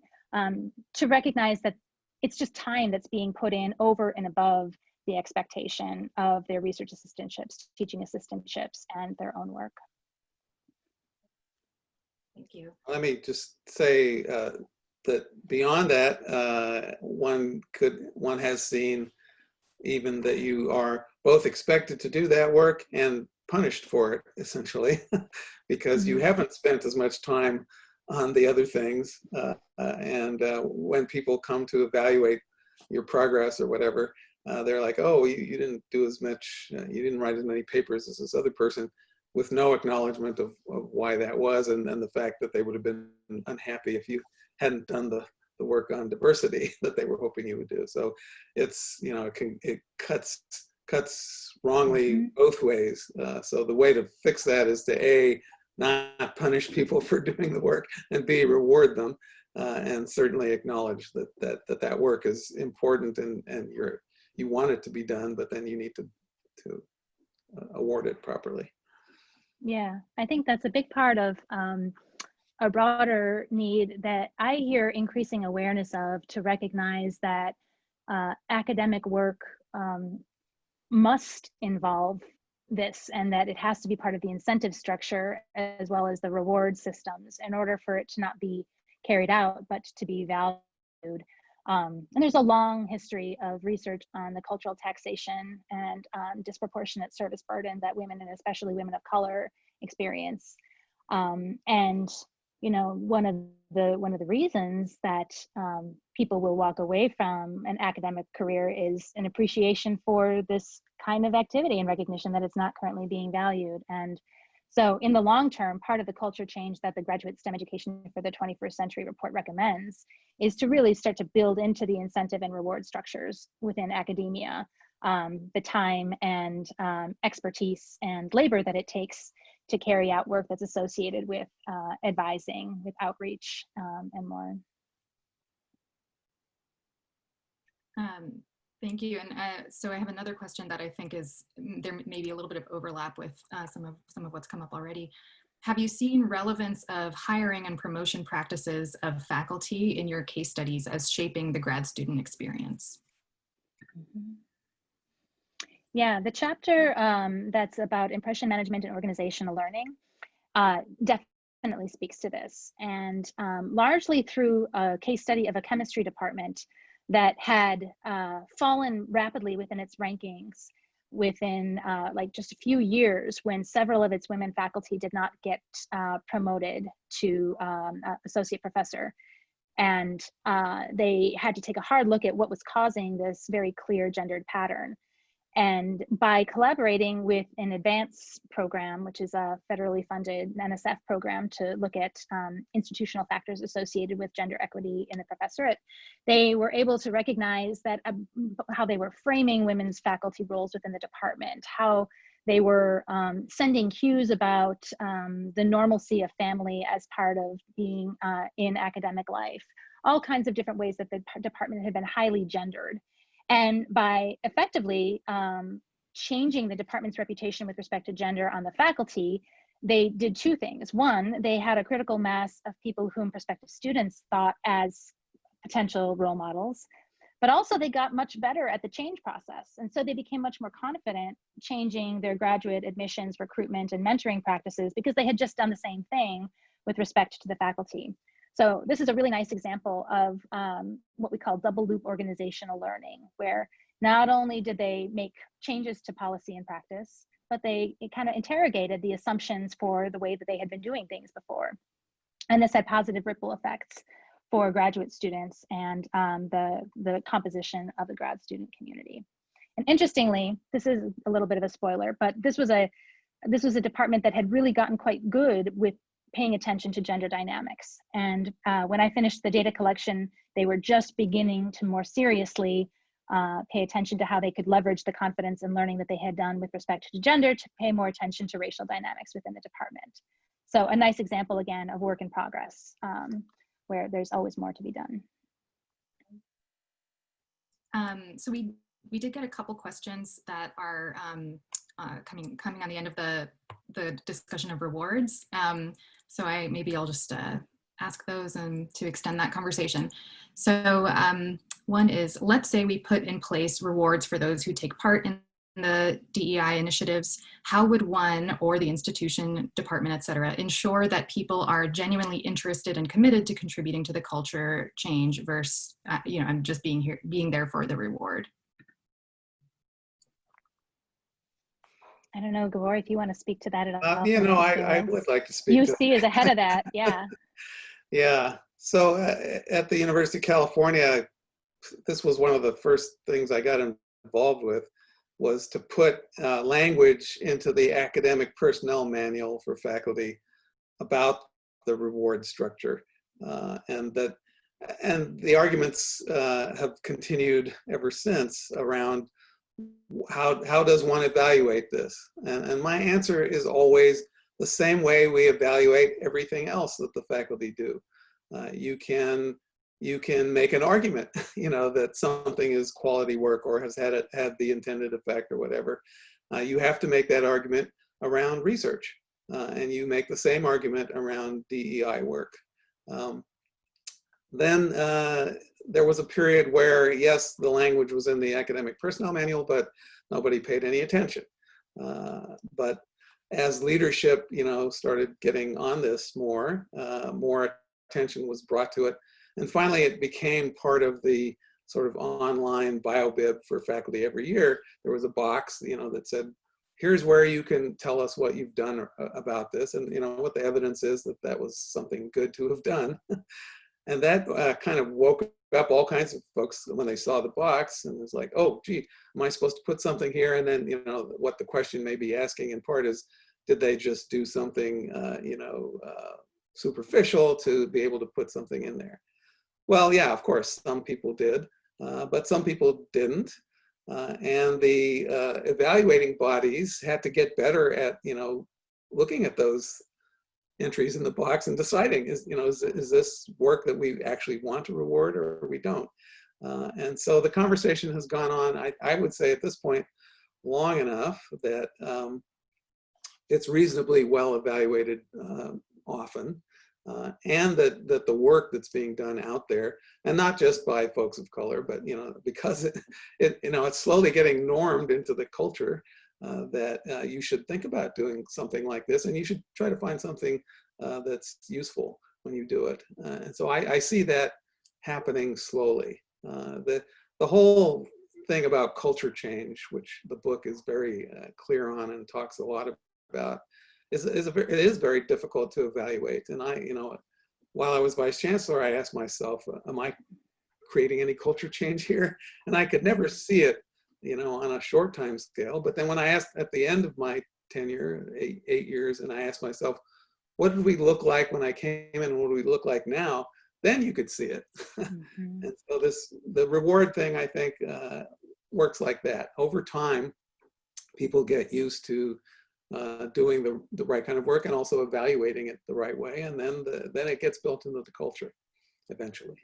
to recognize that it's just time that's being put in over and above the expectation of their research assistantships, teaching assistantships, and their own work. Thank you. Let me just say that beyond that, one has seen even that you are both expected to do that work and punished for it, essentially, because you haven't spent as much time on the other things. And when people come to evaluate your progress or whatever, they're like, oh, you didn't do as much, you didn't write as many papers as this other person, with no acknowledgement of why that was, and the fact that they would have been unhappy if you hadn't done the work on diversity that they were hoping you would do. So it's, it cuts wrongly both ways. So the way to fix that is to A, not punish people for doing the work, and B, reward them, and certainly acknowledge that work is important and you want it to be done, but then you need to award it properly. Yeah, I think that's a big part of a broader need that I hear increasing awareness of, to recognize that academic work must involve this, and that it has to be part of the incentive structure as well as the reward systems in order for it to not be carried out, but to be valued. And there's a long history of research on the cultural taxation and disproportionate service burden that women, and especially women of color, experience. And you know, one of the reasons that people will walk away from an academic career is an appreciation for this kind of activity and recognition that it's not currently being valued. And so in the long term, part of the culture change that the Graduate STEM Education for the 21st Century report recommends is to really start to build into the incentive and reward structures within academia, the time and expertise and labor that it takes to carry out work that's associated with advising, with outreach, and more. Thank you. And so I have another question that I think is, there may be a little bit of overlap with some of what's come up already. Have you seen relevance of hiring and promotion practices of faculty in your case studies as shaping the grad student experience? Mm-hmm. Yeah, the chapter that's about impression management and organizational learning definitely speaks to this. And largely through a case study of a chemistry department that had fallen rapidly within its rankings within like just a few years, when several of its women faculty did not get promoted to associate professor. And they had to take a hard look at what was causing this very clear gendered pattern. And by collaborating with an advance program, which is a federally funded NSF program to look at institutional factors associated with gender equity in the professorate, they were able to recognize that how they were framing women's faculty roles within the department, how they were sending cues about the normalcy of family as part of being in academic life, all kinds of different ways that the department had been highly gendered. And by effectively changing the department's reputation with respect to gender on the faculty, they did two things. One, they had a critical mass of people whom prospective students thought as potential role models, but also they got much better at the change process. And so they became much more confident changing their graduate admissions, recruitment, and mentoring practices because they had just done the same thing with respect to the faculty. So this is a really nice example of what we call double loop organizational learning, where not only did they make changes to policy and practice, but they kind of interrogated the assumptions for the way that they had been doing things before. And this had positive ripple effects for graduate students and the composition of the grad student community. And interestingly, this is a little bit of a spoiler, but this was a department that had really gotten quite good with paying attention to gender dynamics. And when I finished the data collection, they were just beginning to more seriously pay attention to how they could leverage the confidence and learning that they had done with respect to gender to pay more attention to racial dynamics within the department. So a nice example, again, of work in progress, where there's always more to be done. So we did get a couple questions that are coming on the end of the discussion of rewards. So maybe I'll just ask those and to extend that conversation. So one is, let's say we put in place rewards for those who take part in the DEI initiatives. How would one or the institution, department, et cetera, ensure that people are genuinely interested and committed to contributing to the culture change versus, I'm just being there for the reward? I don't know, Gabor, if you want to speak to that at all. I would like to speak to that. UC is ahead of that, yeah. Yeah, so at the University of California, this was one of the first things I got involved with, was to put language into the academic personnel manual for faculty about the reward structure. And the arguments have continued ever since around how does one evaluate this? And my answer is always the same way we evaluate everything else that the faculty do. You can make an argument, that something is quality work or has had the intended effect or whatever. You have to make that argument around research, and you make the same argument around DEI work. Then there was a period where, yes, the language was in the academic personnel manual, but nobody paid any attention. But as leadership, started getting on this more, more attention was brought to it. And finally, it became part of the sort of online BioBib for faculty every year. There was a box, that said, here's where you can tell us what you've done about this. And, what the evidence is that that was something good to have done. And that kind of woke up all kinds of folks when they saw the box, and it was like, oh, gee, am I supposed to put something here? And then, what the question may be asking in part is, did they just do something, superficial to be able to put something in there? Well, yeah, of course, some people did, but some people didn't. And the evaluating bodies had to get better at, looking at those entries in the box and deciding, is this work that we actually want to reward or we don't? And so the conversation has gone on, I would say at this point, long enough that it's reasonably well evaluated often. And that the work that's being done out there, and not just by folks of color, but because it's slowly getting normed into the culture, that you should think about doing something like this, and you should try to find something that's useful when you do it. And so I see that happening slowly. The whole thing about culture change, which the book is very clear on and talks a lot about, it is very difficult to evaluate. And while I was vice chancellor, I asked myself, am I creating any culture change here? And I could never see it, on a short time scale. But then when I asked at the end of my tenure, eight years, and I asked myself, what did we look like when I came in and what do we look like now? Then you could see it. Mm-hmm. And so the reward thing, I think, works like that. Over time, people get used to doing the right kind of work and also evaluating it the right way, and then it gets built into the culture eventually.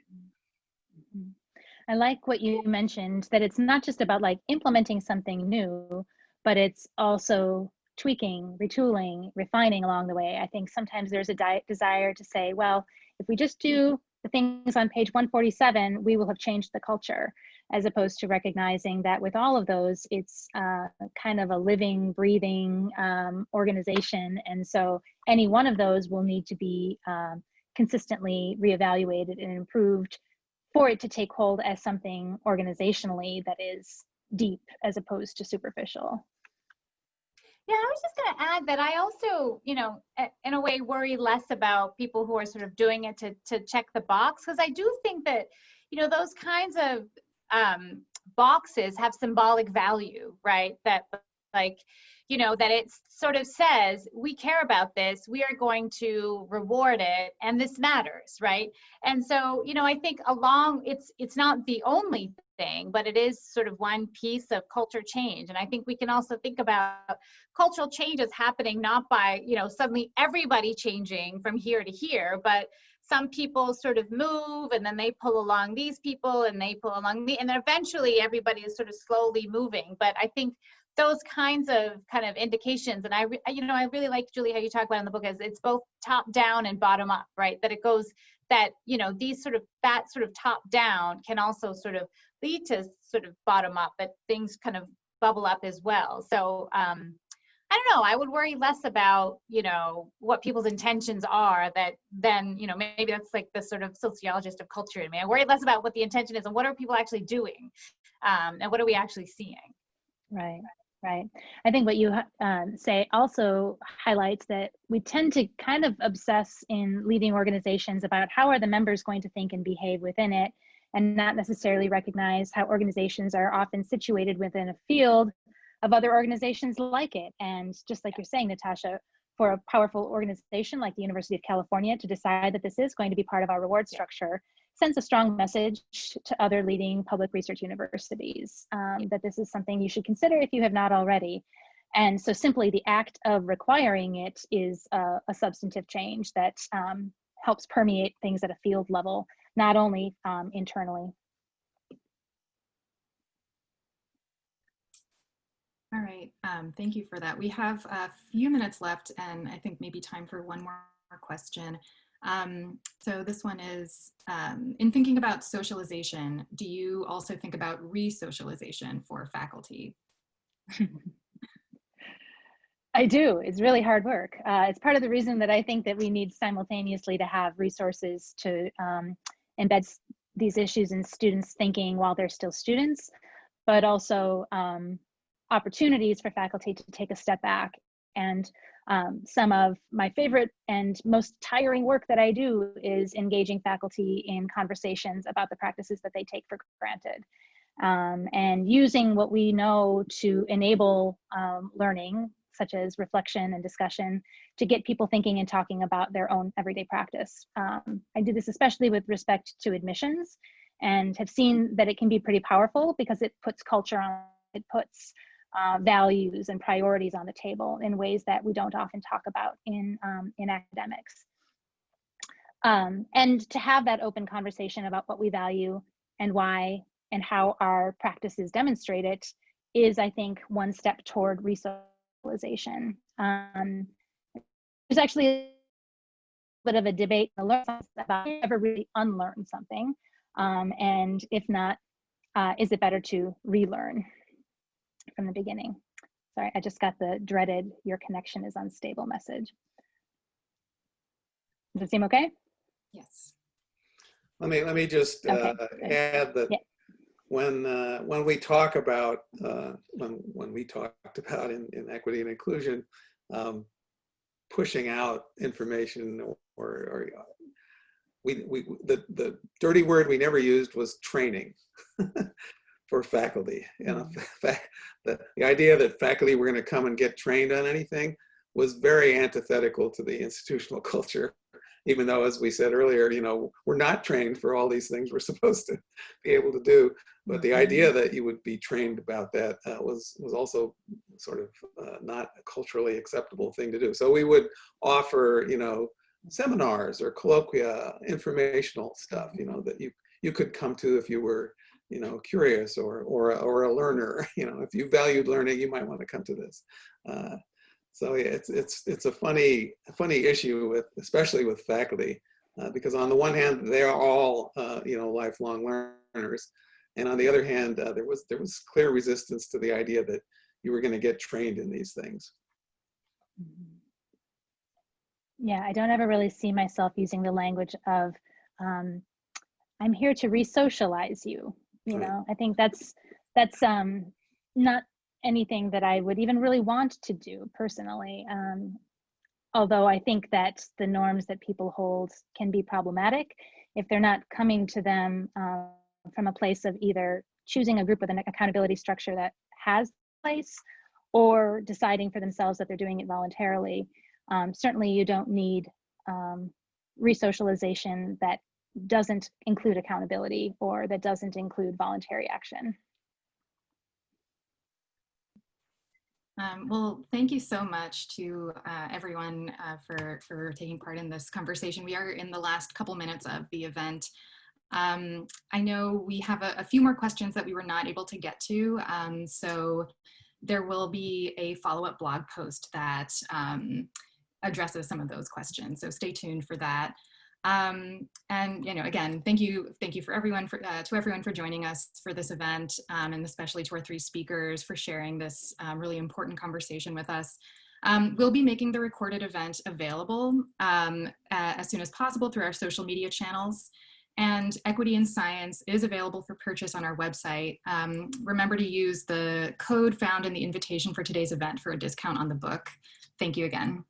I like what you mentioned, that it's not just about like implementing something new, but it's also tweaking, retooling, refining along the way. I think sometimes there's a desire to say, well, if we just do the things on page 147, we will have changed the culture, as opposed to recognizing that with all of those, it's kind of a living, breathing organization. And so any one of those will need to be consistently reevaluated and improved for it to take hold as something organizationally that is deep as opposed to superficial. Yeah, I was just going to add that I also, in a way, worry less about people who are sort of doing it to check the box, because I do think that, those kinds of boxes have symbolic value, right? That that it sort of says, we care about this, we are going to reward it, and this matters, right? And so, I think it's not the only thing, but it is sort of one piece of culture change. And I think we can also think about cultural changes happening not by, suddenly everybody changing from here to here, but some people sort of move and then they pull along these people and they pull along and then eventually everybody is sort of slowly moving. But I think those kinds of kind of indications, and I really like, Julie, how you talk about in the book, as it's both top down and bottom up, right? That it goes that, that sort of top down can also sort of lead to sort of bottom up, that things kind of bubble up as well. So I don't know, I would worry less about, what people's intentions are, that then, maybe that's like the sort of sociologist of culture in me. I worry less about what the intention is and what are people actually doing, and what are we actually seeing. Right. I think what you say also highlights that we tend to kind of obsess in leading organizations about how are the members going to think and behave within it, and not necessarily recognize how organizations are often situated within a field of other organizations like it. And just like you're saying, Natasha, for a powerful organization like the University of California to decide that this is going to be part of our reward structure sends a strong message to other leading public research universities that this is something you should consider if you have not already. And so simply the act of requiring it is a substantive change that helps permeate things at a field level, not only internally. All right, thank you for that. We have a few minutes left, and I think maybe time for one more question. So this one is, in thinking about socialization, do you also think about re-socialization for faculty? I do. It's really hard work. It's part of the reason that I think that we need simultaneously to have resources to embed these issues in students' thinking while they're still students, but also opportunities for faculty to take a step back. And some of my favorite and most tiring work that I do is engaging faculty in conversations about the practices that they take for granted. And using what we know to enable learning, such as reflection and discussion, to get people thinking and talking about their own everyday practice. I do this especially with respect to admissions, and have seen that it can be pretty powerful because it puts culture on, it puts values and priorities on the table in ways that we don't often talk about in academics. And to have that open conversation about what we value and why and how our practices demonstrate it is, I think, one step toward resocialization. There's actually a bit of a debate about ever really unlearn something, and if not, is it better to relearn from the beginning? Sorry, I just got the dreaded "your connection is unstable" message. Does it seem okay? Yes. Let me just Okay, add that yeah. when we talk about when we talked about in equity and inclusion, pushing out information or the dirty word we never used was training for faculty. You know, the idea that faculty were going to come and get trained on anything was very antithetical to the institutional culture. Even though, as we said earlier, you know, we're not trained for all these things we're supposed to be able to do. But the idea that you would be trained about that was also sort of not a culturally acceptable thing to do. So we would offer, you know, seminars or colloquia, informational stuff, you know, that you could come to if you were, you know, curious or a learner. You know, if you valued learning, you might want to come to this. So yeah, it's a funny issue with, especially with faculty, because on the one hand they are all you know, lifelong learners, and on the other hand there was clear resistance to the idea that you were going to get trained in these things. Yeah, I don't ever really see myself using the language of I'm here to re-socialize you. You Right. know, I think that's not anything that I would even really want to do personally. Although I think that the norms that people hold can be problematic if they're not coming to them from a place of either choosing a group with an accountability structure that has place, or deciding for themselves that they're doing it voluntarily. Certainly you don't need resocialization that doesn't include accountability or that doesn't include voluntary action. Well, thank you so much to everyone for taking part in this conversation. We are in the last couple minutes of the event. I know we have a few more questions that we were not able to get to, so there will be a follow-up blog post that addresses some of those questions, so stay tuned for that. And you know, again, thank you for everyone to everyone for joining us for this event, and especially to our three speakers for sharing this really important conversation with us. We'll be making the recorded event available as soon as possible through our social media channels, and Equity in Science is available for purchase on our website. Remember to use the code found in the invitation for today's event for a discount on the book. Thank you again.